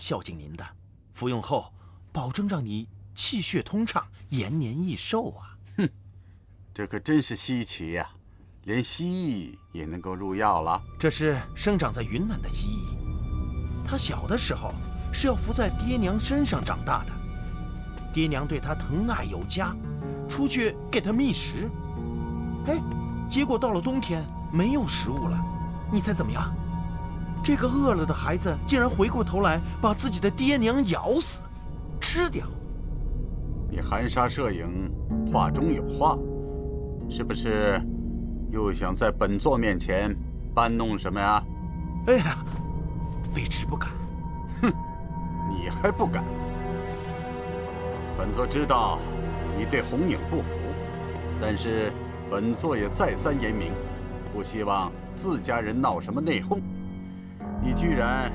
孝敬您的，服用后保证让你气血通畅，延年益寿啊！哼，这可真是稀奇呀，连蜥蜴也能够入药了。这是生长在云南的蜥蜴，它小的时候是要伏在爹娘身上长大的，爹娘对它疼爱有加，出去给它觅食。哎，结果到了冬天没有食物了，你猜怎么样？这个饿了的孩子竟然回过头来把自己的爹娘咬死，吃掉。你含沙射影，话中有话，是不是又想在本座面前搬弄什么呀？哎呀，卑职不敢。哼，你还不敢？本座知道你对红影不服，但是本座也再三言明，不希望自家人闹什么内讧。你居然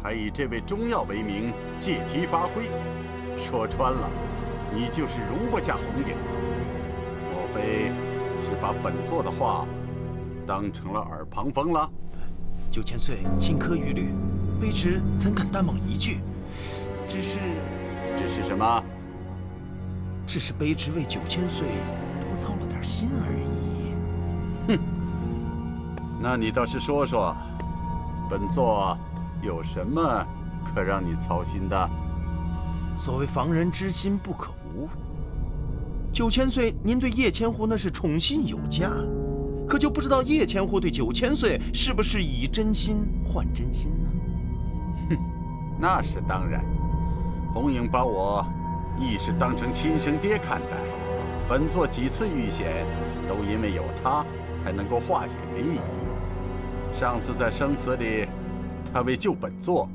还以这味中药为名借题发挥，说穿了，你就是容不下红影。莫非是把本座的话当成了耳旁风了？9000岁金科玉律，卑职怎敢担保一句？只是什么？只是卑职为9000岁多操了点心而已。哼，那你倒是说说，本座有什么可让你操心的？所谓防人之心不可无。9000岁，您对叶千户那是宠信有加，可就不知道叶千户对9000岁是不是以真心换真心呢？哼，那是当然。红影把我亦是当成亲生爹看待，本座几次遇险，都因为有他才能够化险为夷。上次在生祠里，他为救本座，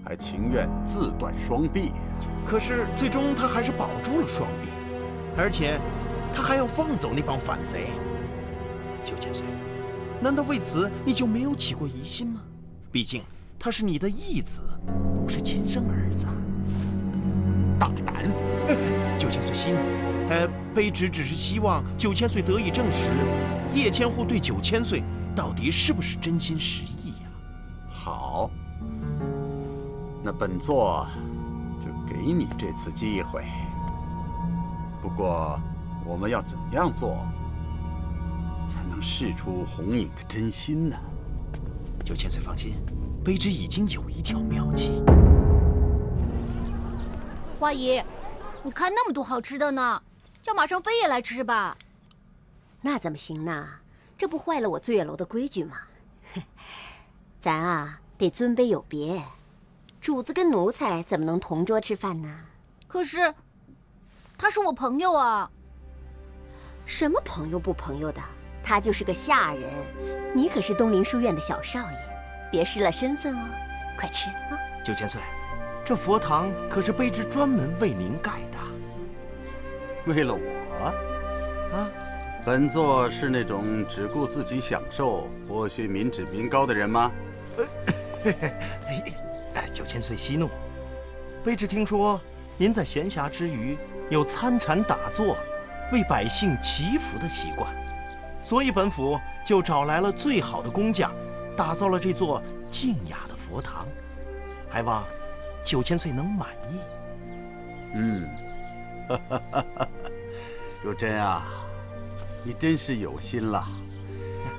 还情愿自断双臂。可是最终他还是保住了双臂，而且他还要放走那帮反贼。9000岁，难道为此你就没有起过疑心吗？毕竟他是你的义子，不是亲生儿子。大胆！9000岁息怒，卑职只是希望9000岁得以证实，叶千户对9000岁到底是不是真心实意呀？好，那本座就给你这次机会。不过，我们要怎样做，才能试出红影的真心呢？9000岁放心，卑职已经有一条妙计。花姨，你看那么多好吃的呢，叫马上飞也来吃吧。那怎么行呢？这不坏了我醉月楼的规矩吗？咱啊得尊卑有别，主子跟奴才怎么能同桌吃饭呢？可是，他是我朋友啊。什么朋友不朋友的？他就是个下人，你可是东林书院的小少爷，别失了身份哦。快吃啊！9000岁，这佛堂可是卑职专门为您盖的。为了我？啊？本座是那种只顾自己享受、剥削民脂民膏的人吗？9000岁息怒，卑职听说您在闲暇之余有参禅打坐、为百姓祈福的习惯，所以本府就找来了最好的工匠，打造了这座静雅的佛堂，还望9000岁能满意。如真啊，你真是有心了。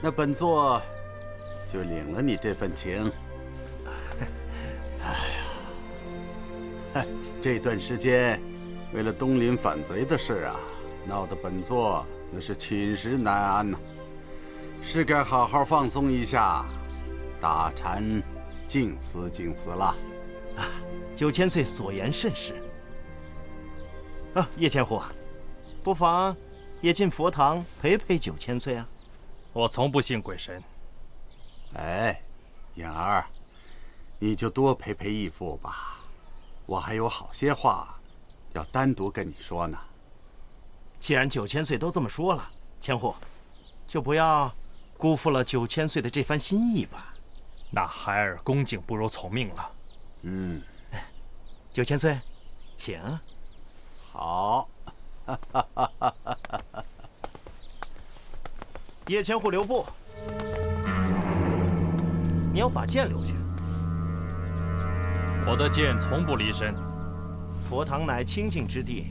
那本座就领了你这份情。这段时间为了东林反贼的事啊，闹得本座那是寝食难安呐，是该好好放松一下，打禅静思静思了。9000岁所言甚是。叶千户，不妨也进佛堂陪陪9000岁啊。我从不信鬼神。哎，颖儿，你就多陪陪义父吧，我还有好些话要单独跟你说呢。既然9000岁都这么说了，千户就不要辜负了9000岁的这番心意吧。那孩儿恭敬不如从命了。9000岁，请。好。叶千户留步，你要把剑留下。我的剑从不离身。佛堂乃清净之地，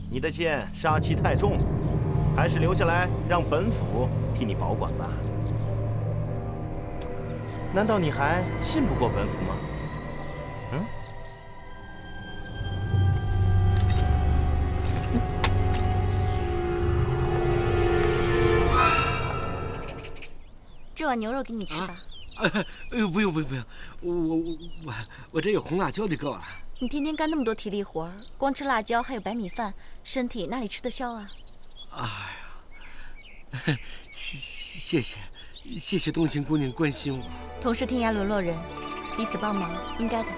你的剑杀气太重，还是留下来让本府替你保管吧。难道你还信不过本府吗？嗯？这碗牛肉给你吃吧。不用，我这有红辣椒就够了。你天天干那么多体力活儿，光吃辣椒还有白米饭，身体哪里吃得消啊？哎呀，谢谢冬青姑娘关心我。同是天涯沦落人，彼此帮忙应该的。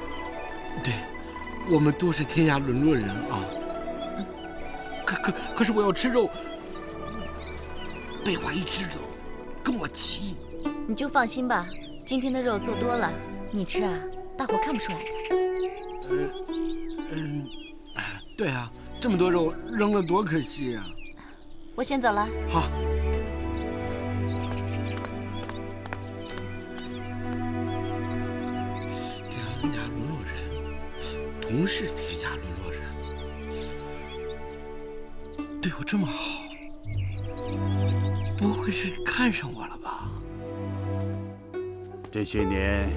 对，我们都是天涯沦落人啊。可是我要吃肉，贝华一知道，跟我急。你就放心吧，今天的肉做多了，你吃啊，大伙看不出来的。对啊，这么多肉扔了多可惜啊！我先走了。好。天涯沦落人，同是天涯沦落人，对我这么好，不会是看上我了吧？这些年，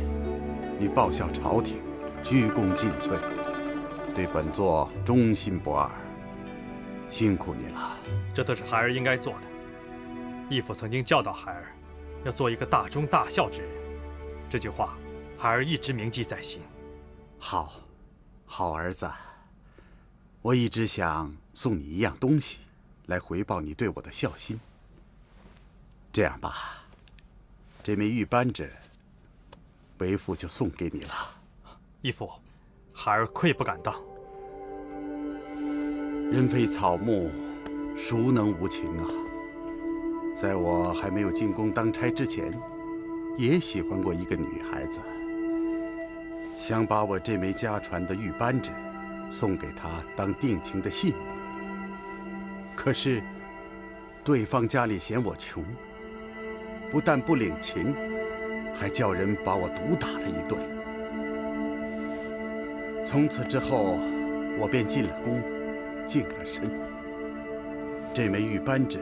你报效朝廷，鞠躬尽瘁，对本座忠心不二，辛苦你了。这都是孩儿应该做的。义父曾经教导孩儿，要做一个大忠大孝之人。这句话，孩儿一直铭记在心。好，好儿子，我一直想送你一样东西，来回报你对我的孝心。这样吧，这枚玉扳指，为父就送给你了。义父，孩儿愧不敢当。人非草木，孰能无情啊！在我还没有进宫当差之前，也喜欢过一个女孩子，想把我这枚家传的玉扳指送给她当定情的信物。可是，对方家里嫌我穷，不但不领情，还叫人把我毒打了一顿。从此之后，我便进了宫，净了身。这枚玉扳指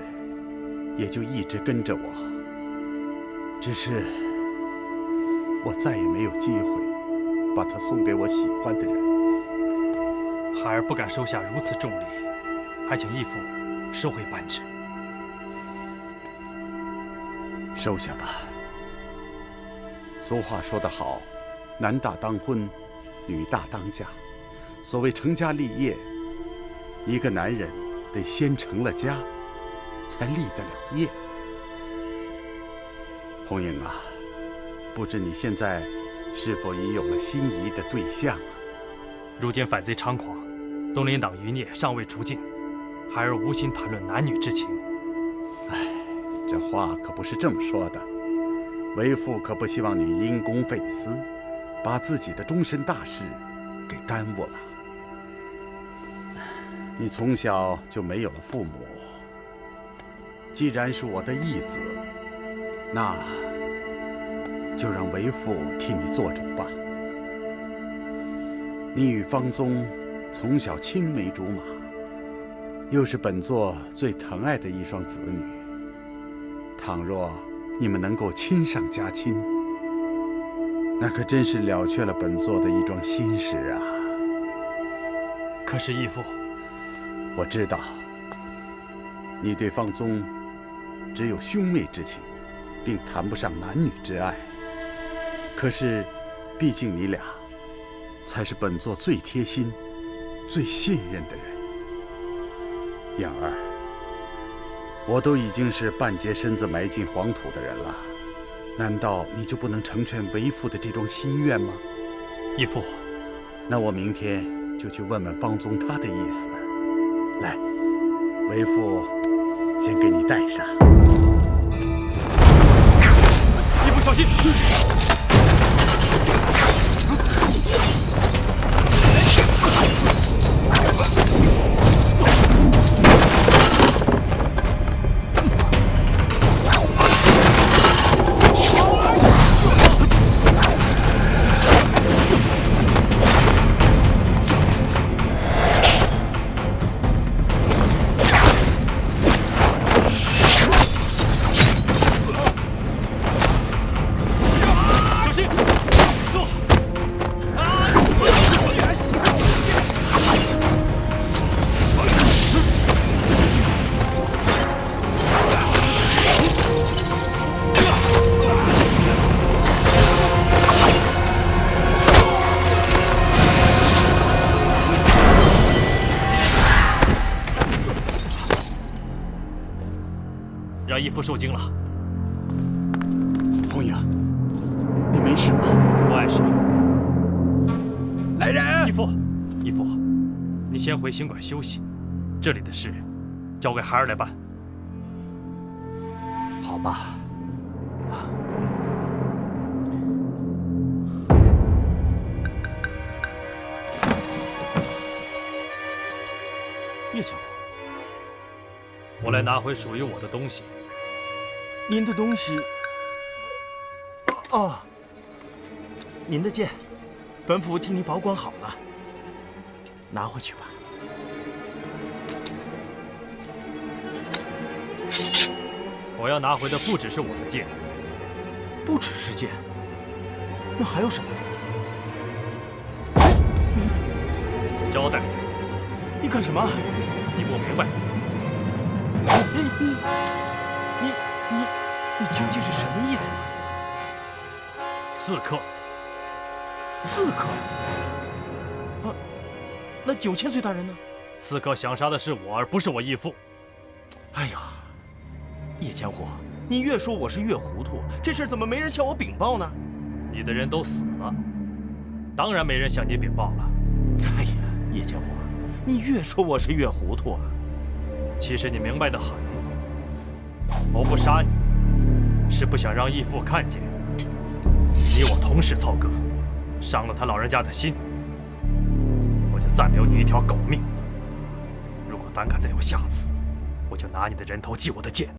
也就一直跟着我，只是我再也没有机会把它送给我喜欢的人。孩儿不敢收下如此重礼，还请义父收回扳指。收下吧。俗话说得好，男大当婚，女大当嫁。所谓成家立业，一个男人得先成了家，才立得了业。红英啊，不知你现在是否已有了心仪的对象啊？如今反贼猖狂，东林党余孽尚未除尽，孩儿无心谈论男女之情。哎，这话可不是这么说的。为父可不希望你因公废私，把自己的终身大事给耽误了。你从小就没有了父母，既然是我的义子，那就让为父替你做主吧。你与方宗从小青梅竹马，又是本座最疼爱的一双子女。倘若你们能够亲上加亲，那可真是了却了本座的一桩心事啊。可是义父，我知道你对方宗只有兄妹之情，并谈不上男女之爱。可是，毕竟你俩才是本座最贴心、最信任的人。燕儿，我都已经是半截身子埋进黄土的人了，难道你就不能成全为父的这桩心愿吗？义父，那我明天就去问问方宗他的意思。来，为父先给你戴上。义父小心！让义父受惊了。红影，你没事吧？不碍事。来人！义父，义父，你先回行馆休息，这里的事交给孩儿来办。好吧。叶千户，我来拿回属于我的东西。您的东西。哦，您的剑，本府替你保管好了，拿回去吧。我要拿回的不只是我的剑，不只是剑，那还有什么？交代。你干什么？你不明白？你究竟是什么意思呢？刺客。刺客？啊，那9000岁大人呢？刺客想杀的是我，而不是我义父。哎呀，叶千户，你越说我是越糊涂，这事儿怎么没人向我禀报呢？你的人都死了，当然没人向你禀报了。哎呀，叶千户，你越说我是越糊涂啊。其实你明白得很，我不杀你，是不想让义父看见你我同室操戈，伤了他老人家的心，我就暂留你一条狗命。如果胆敢再有下次，我就拿你的人头祭我的剑。